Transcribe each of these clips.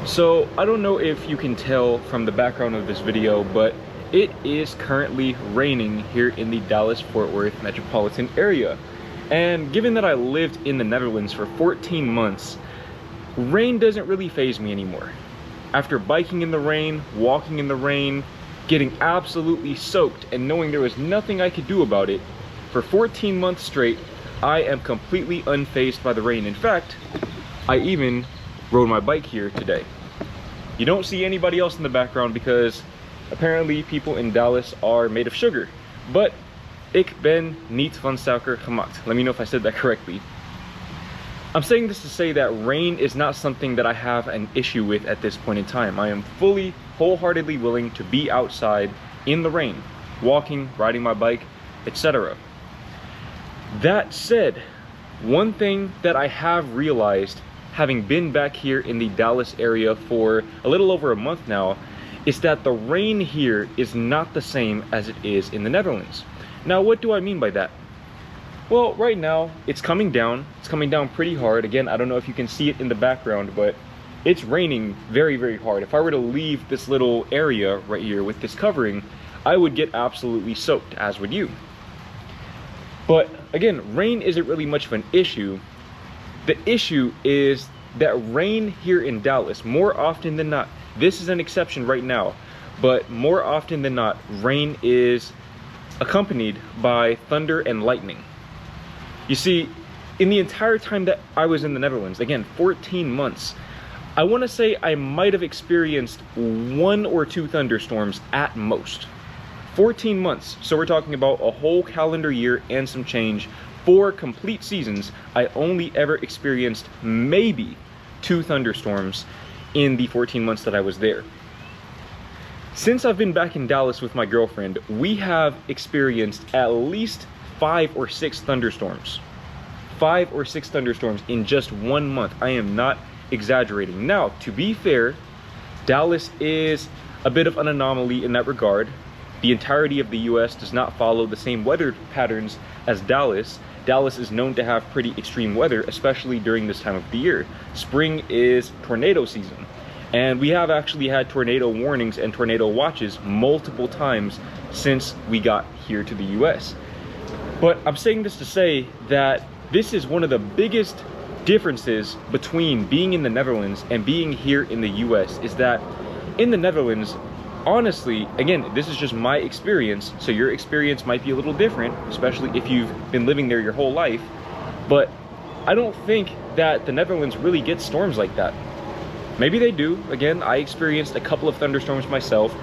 So I don't know if you can tell from the background of this video, but it is currently raining here in the Dallas-Fort Worth metropolitan area. And given that I lived in the Netherlands for 14 months, rain doesn't really faze me anymore. After biking in the rain, walking in the rain, getting absolutely soaked, and knowing there was nothing I could do about it, for 14 months straight, I am completely unfazed by the rain. In fact, I even rode my bike here today. You don't see anybody else in the background because apparently people in Dallas are made of sugar. But ik ben niet van suiker gemaakt. Let me know if I said that correctly. I'm saying this to say that rain is not something that I have an issue with at this point in time. I am fully, wholeheartedly willing to be outside in the rain, walking, riding my bike, etc. That said, one thing that I have realized, having been back here in the Dallas area for a little over a month now, is that the rain here is not the same as it is in the Netherlands. Now, what do I mean by that? Well, right now, it's coming down. It's coming down pretty hard. Again, I don't know if you can see it in the background, but it's raining very, very hard. If I were to leave this little area right here with this covering, I would get absolutely soaked, as would you. But again, rain isn't really much of an issue. The issue is that rain here in Dallas, more often than not, this is an exception right now, but more often than not, rain is accompanied by thunder and lightning. You see, in the entire time that I was in the Netherlands, again, 14 months, I want to say I might have experienced 1 or 2 thunderstorms at most. 14 months, so we're talking about a whole calendar year and some change. 4 complete seasons, I only ever experienced maybe 2 thunderstorms in the 14 months that I was there. Since I've been back in Dallas with my girlfriend, we have experienced at least 5 or 6 thunderstorms. 5 or 6 thunderstorms in just 1 month. I am not exaggerating. Now, to be fair, Dallas is a bit of an anomaly in that regard. The entirety of the US does not follow the same weather patterns as Dallas. Dallas is known to have pretty extreme weather, especially during this time of the year. Spring is tornado season. And we have actually had tornado warnings and tornado watches multiple times since we got here to the US. But I'm saying this to say that this is one of the biggest differences between being in the Netherlands and being here in the US, is that in the Netherlands, honestly, again, this is just my experience, so your experience might be a little different, especially if you've been living there your whole life, but I don't think that the Netherlands really gets storms like that. Maybe they do. Again, I experienced a couple of thunderstorms myself,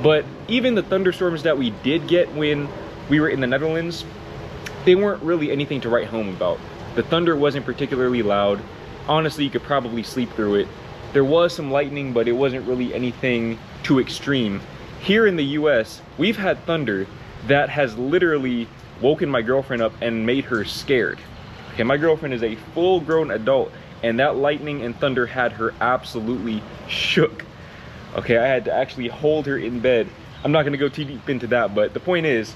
but even the thunderstorms that we did get when we were in the Netherlands, they weren't really anything to write home about. The thunder wasn't particularly loud. Honestly, you could probably sleep through it. There was some lightning, but it wasn't really anything too extreme. Here in the US, we've had thunder that has literally woken my girlfriend up and made her scared. Okay, my girlfriend is a full-grown adult, and that lightning and thunder had her absolutely shook. Okay, I had to actually hold her in bed. I'm not gonna go too deep into that, but the point is,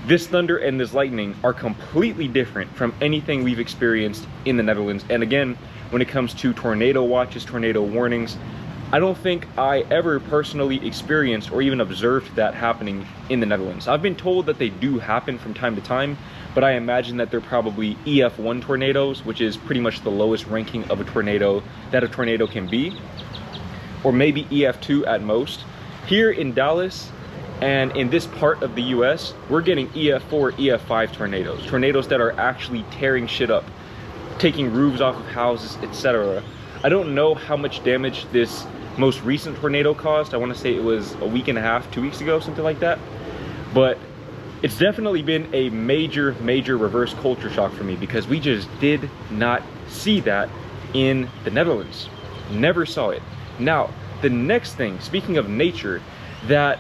this thunder and this lightning are completely different from anything we've experienced in the Netherlands. And again, when it comes to tornado watches, tornado warnings, I don't think I ever personally experienced or even observed that happening in the Netherlands. I've been told that they do happen from time to time, but I imagine that they're probably EF1 tornadoes, which is pretty much the lowest ranking of a tornado that a tornado can be, or maybe EF2 at most. Here in Dallas, and in this part of the US, we're getting EF4, EF5 tornadoes. Tornadoes that are actually tearing shit up, taking roofs off of houses, etc. I don't know how much damage this most recent tornado caused. I want to say it was a week and a half, 2 weeks ago, something like that. But it's definitely been a major, major reverse culture shock for me, because we just did not see that in the Netherlands. Never saw it. Now, the next thing, speaking of nature, that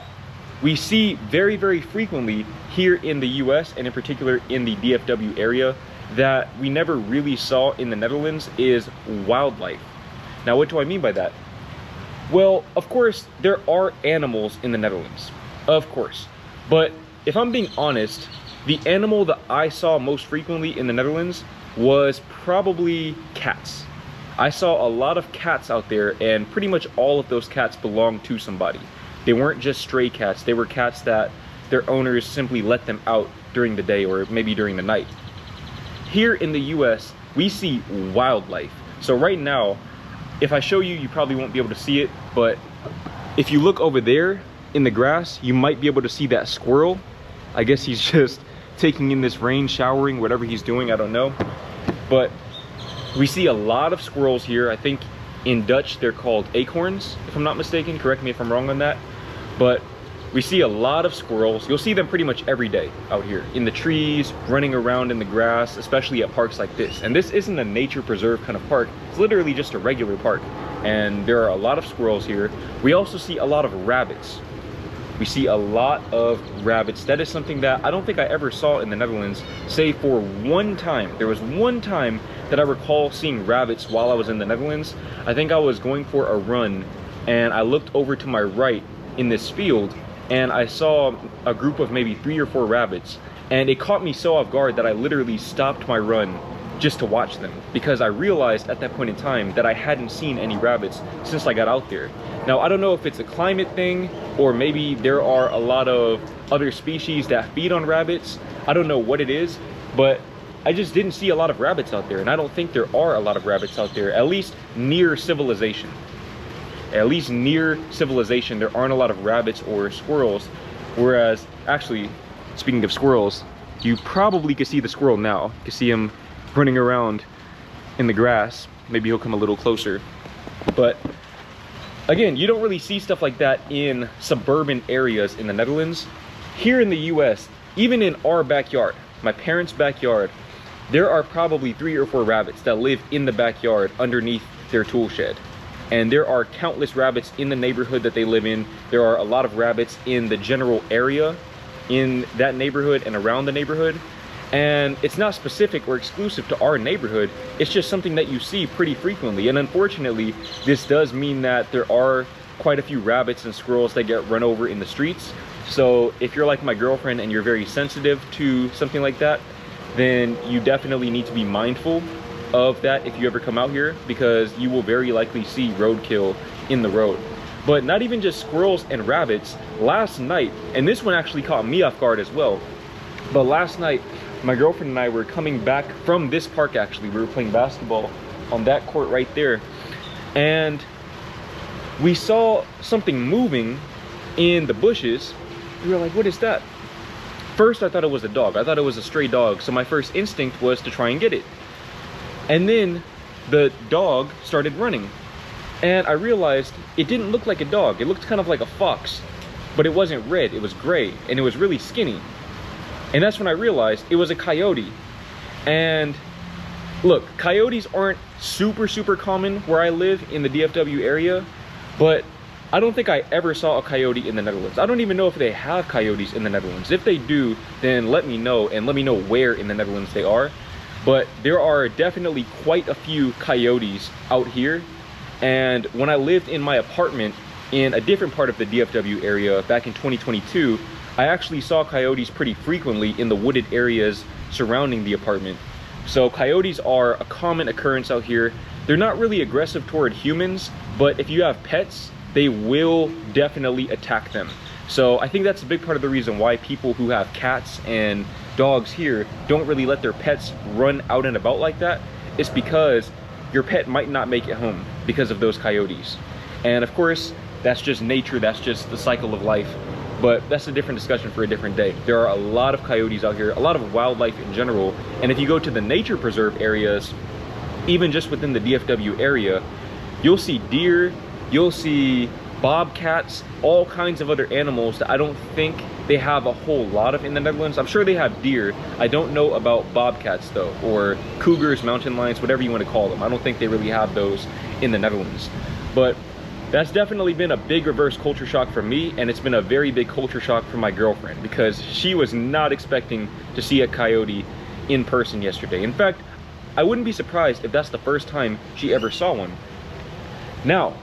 we see very, very frequently here in the US, and in particular in the DFW area, that we never really saw in the Netherlands, is wildlife. Now, what do I mean by that? Well, of course, there are animals in the Netherlands, of course. But if I'm being honest, the animal that I saw most frequently in the Netherlands was probably cats. I saw a lot of cats out there, and pretty much all of those cats belonged to somebody. They weren't just stray cats, they were cats that their owners simply let them out during the day or maybe during the night. Here in the US, we see wildlife. So right now, if I show you, you probably won't be able to see it, but if you look over there in the grass, you might be able to see that squirrel. I guess he's just taking in this rain, showering, whatever he's doing, I don't know. But we see a lot of squirrels here. I think in Dutch they're called acorns, if I'm not mistaken. Correct me if I'm wrong on that. But we see a lot of squirrels. You'll see them pretty much every day out here in the trees, running around in the grass, especially at parks like this. And this isn't a nature preserve kind of park. It's literally just a regular park. And there are a lot of squirrels here. We also see a lot of rabbits. We see a lot of rabbits. That is something that I don't think I ever saw in the Netherlands, save for one time. There was one time that I recall seeing rabbits while I was in the Netherlands. I think I was going for a run, and I looked over to my right in this field, and I saw a group of maybe 3 or 4 rabbits, and it caught me so off guard that I literally stopped my run just to watch them, because I realized at that point in time that I hadn't seen any rabbits since I got out there. Now, I don't know if it's a climate thing, or maybe there are a lot of other species that feed on rabbits. I don't know what it is, but I just didn't see a lot of rabbits out there, and I don't think there are a lot of rabbits out there, at least near civilization. At least near civilization, there aren't a lot of rabbits or squirrels. Whereas, actually, speaking of squirrels, you probably can see the squirrel now. You can see him running around in the grass. Maybe he'll come a little closer. But again, you don't really see stuff like that in suburban areas in the Netherlands. Here in the US, even in our backyard, my parents' backyard, there are probably 3 or 4 rabbits that live in the backyard underneath their tool shed. And there are countless rabbits in the neighborhood that they live in. There are a lot of rabbits in the general area in that neighborhood and around the neighborhood. And it's not specific or exclusive to our neighborhood. It's just something that you see pretty frequently. And unfortunately, this does mean that there are quite a few rabbits and squirrels that get run over in the streets. So if you're like my girlfriend and you're very sensitive to something like that, then you definitely need to be mindful of that if you ever come out here, because you will very likely see roadkill in the road. But not even just squirrels and rabbits. Last night, and this one actually caught me off guard as well, but last night my girlfriend and I were coming back from this park. Actually, we were playing basketball on that court right there, and we saw something moving in the bushes. We were like, what is that? First I thought it was a dog. I thought it was a stray dog, so my first instinct was to try and get it. And then the dog started running, and I realized it didn't look like a dog. It looked kind of like a fox, but it wasn't red, it was gray, and it was really skinny. And that's when I realized it was a coyote. And look, coyotes aren't super common where I live in the DFW area, but I don't think I ever saw a coyote in the Netherlands. I don't even know if they have coyotes in the Netherlands. If they do, then let me know, and let me know where in the Netherlands they are. But there are definitely quite a few coyotes out here. And when I lived in my apartment in a different part of the DFW area back in 2022, I actually saw coyotes pretty frequently in the wooded areas surrounding the apartment. So coyotes are a common occurrence out here. They're not really aggressive toward humans, but if you have pets, they will definitely attack them. So I think that's a big part of the reason why people who have cats and dogs here don't really let their pets run out and about like that. It's because your pet might not make it home because of those coyotes. And of course, that's just nature, that's just the cycle of life. But that's a different discussion for a different day. There are a lot of coyotes out here, a lot of wildlife in general. And if you go to the nature preserve areas, even just within the DFW area, you'll see deer, you'll see bobcats, all kinds of other animals that I don't think they have a whole lot of in the Netherlands. I'm sure they have deer. I don't know about bobcats though, or cougars, mountain lions, whatever you want to call them. I don't think they really have those in the Netherlands. But that's definitely been a big reverse culture shock for me, and it's been a very big culture shock for my girlfriend, because she was not expecting to see a coyote in person yesterday. In fact, I wouldn't be surprised if that's the first time she ever saw one. Now,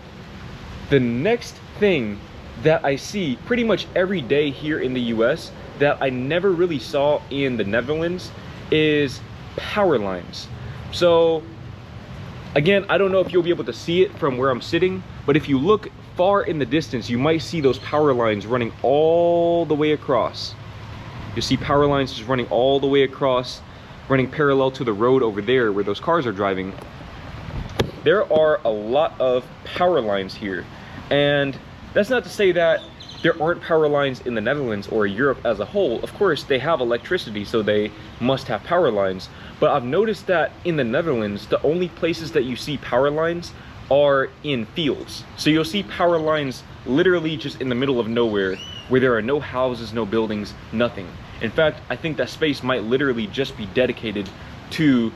the next thing that I see pretty much every day here in the US that I never really saw in the Netherlands is power lines. So Again, I don't know if you'll be able to see it from where I'm sitting, but if you look far in the distance, you might see those power lines running all the way across. You see power lines just running all the way across, running parallel to the road over there where those cars are driving. There are a lot of power lines here, and that's not to say that there aren't power lines in the Netherlands or Europe as a whole. Of course, they have electricity, so they must have power lines. But I've noticed that in the Netherlands, the only places that you see power lines are in fields. So you'll see power lines literally just in the middle of nowhere, where there are no houses, no buildings, nothing. In fact, I think that space might literally just be dedicated to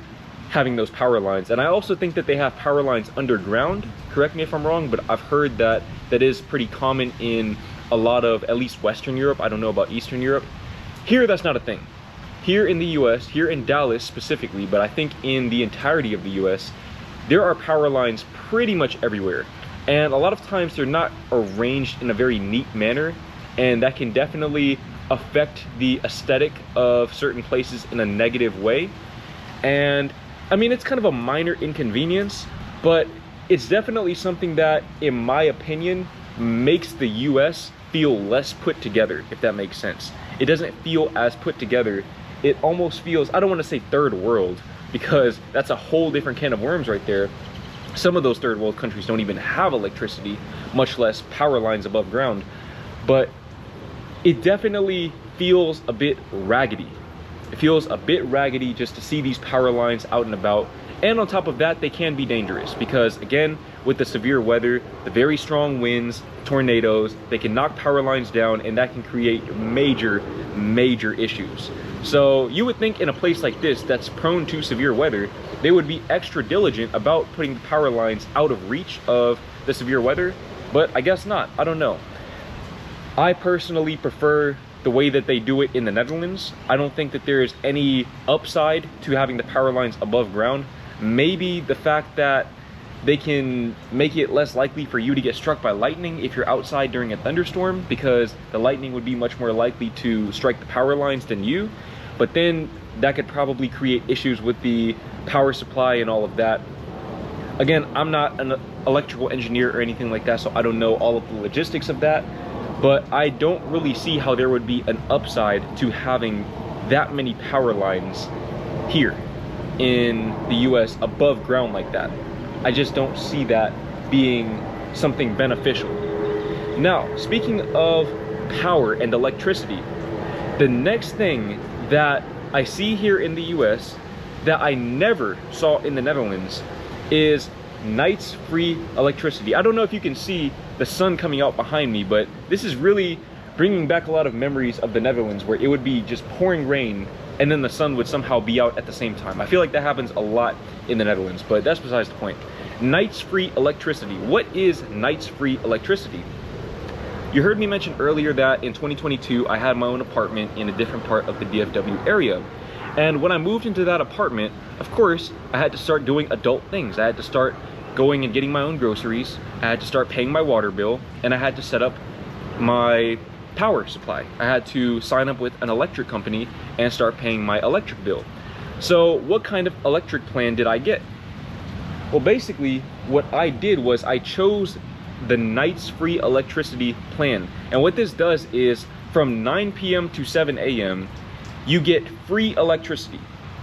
having those power lines. And I also think that they have power lines underground. Correct me if I'm wrong, but I've heard that that is pretty common in a lot of, at least Western Europe. I don't know about Eastern Europe. Here, that's not a thing. Here in the US, here in Dallas specifically, but I think in the entirety of the US, there are power lines pretty much everywhere. And a lot of times they're not arranged in a very neat manner, and that can definitely affect the aesthetic of certain places in a negative way. And I mean, it's kind of a minor inconvenience, but it's definitely something that, in my opinion, makes the US feel less put together, if that makes sense. It doesn't feel as put together. It almost feels, I don't want to say third world, because that's a whole different can of worms right there. Some of those third world countries don't even have electricity, much less power lines above ground. But it definitely feels a bit raggedy. It feels a bit raggedy just to see these power lines out and about. And on top of that, they can be dangerous because, again, with the severe weather, the very strong winds, tornadoes, they can knock power lines down, and that can create major, major issues. So you would think in a place like this that's prone to severe weather, they would be extra diligent about putting the power lines out of reach of the severe weather, but I guess not. I don't know. I personally prefer the way that they do it in the Netherlands. I don't think that there is any upside to having the power lines above ground. Maybe the fact that they can make it less likely for you to get struck by lightning if you're outside during a thunderstorm, because the lightning would be much more likely to strike the power lines than you. But then that could probably create issues with the power supply and all of that. Again, I'm not an electrical engineer or anything like that, so I don't know all of the logistics of that. But I don't really see how there would be an upside to having that many power lines here in the US above ground like that. I just don't see that being something beneficial. Now, speaking of power and electricity, the next thing that I see here in the US that I never saw in the Netherlands is nights free electricity. I don't know if you can see the sun coming out behind me, but this is really bringing back a lot of memories of the Netherlands, where it would be just pouring rain and then the sun would somehow be out at the same time. I feel like that happens a lot in the Netherlands, but that's besides the point. Nights free electricity. What is nights free electricity? You heard me mention earlier that in 2022 I had my own apartment in a different part of the DFW area. And when I moved into that apartment, of course, I had to start doing adult things. I had to start going and getting my own groceries. I had to start paying my water bill, and I had to set up my power supply. I had to sign up with an electric company and start paying my electric bill. So what kind of electric plan did I get? Well, basically what I did was I chose the nights free electricity plan. And what this does is from 9 p.m. to 7 a.m. you get free electricity.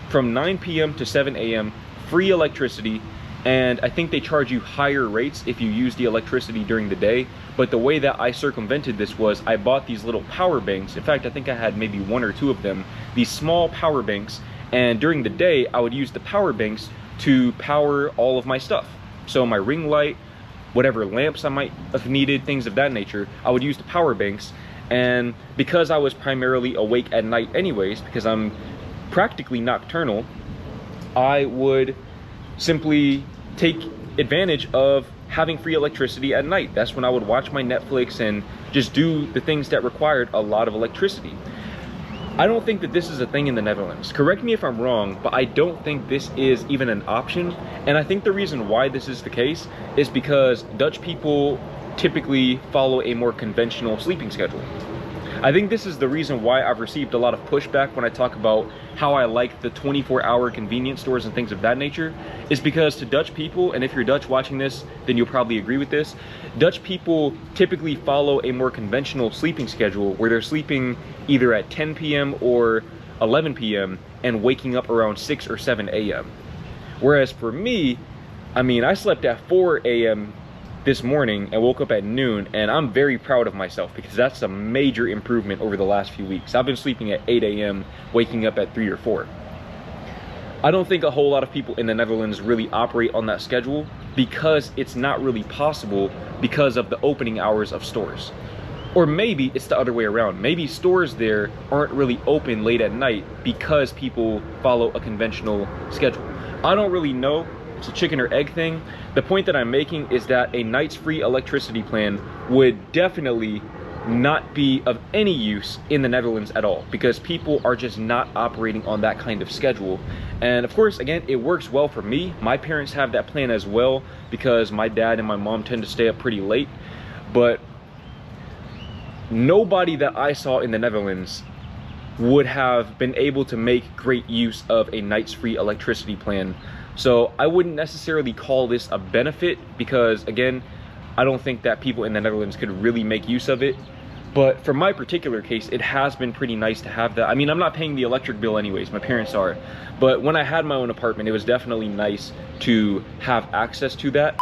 From 9 p.m. to 7 a.m. free electricity. And I think they charge you higher rates if you use the electricity during the day. But the way that I circumvented this was I bought these little power banks. In fact, I think I had maybe 1 or 2 of them, these small power banks. And during the day, I would use the power banks to power all of my stuff. So my ring light, whatever lamps I might have needed, things of that nature, I would use the power banks. And because I was primarily awake at night anyways, because I'm practically nocturnal, I would simply take advantage of having free electricity at night. That's when I would watch my Netflix and just do the things that required a lot of electricity. I don't think that this is a thing in the Netherlands. Correct me if I'm wrong, but I don't think this is even an option. And I think the reason why this is the case is because Dutch people typically follow a more conventional sleeping schedule. I think this is the reason why I've received a lot of pushback when I talk about how I like the 24-hour convenience stores and things of that nature, is because to Dutch people, and if you're Dutch watching this, then you'll probably agree with this, Dutch people typically follow a more conventional sleeping schedule where they're sleeping either at 10 p.m. or 11 p.m. and waking up around 6 or 7 a.m. Whereas for me, I mean, I slept at 4 a.m. this morning and woke up at noon, and I'm very proud of myself because that's a major improvement over the last few weeks. I've been sleeping at 8 a.m., waking up at 3 or 4. I don't think a whole lot of people in the Netherlands really operate on that schedule because it's not really possible because of the opening hours of stores. Or maybe it's the other way around. Maybe stores there aren't really open late at night because people follow a conventional schedule. I don't really know. It's a chicken or egg thing. The point that I'm making is that a night's free electricity plan would definitely not be of any use in the Netherlands at all because people are just not operating on that kind of schedule. And of course, again, it works well for me. My parents have that plan as well because my dad and my mom tend to stay up pretty late. But nobody that I saw in the Netherlands would have been able to make great use of a night's free electricity plan. So I wouldn't necessarily call this a benefit because, again, I don't think that people in the Netherlands could really make use of it. But for my particular case, it has been pretty nice to have that. I mean, I'm not paying the electric bill anyways, my parents are. But when I had my own apartment, it was definitely nice to have access to that.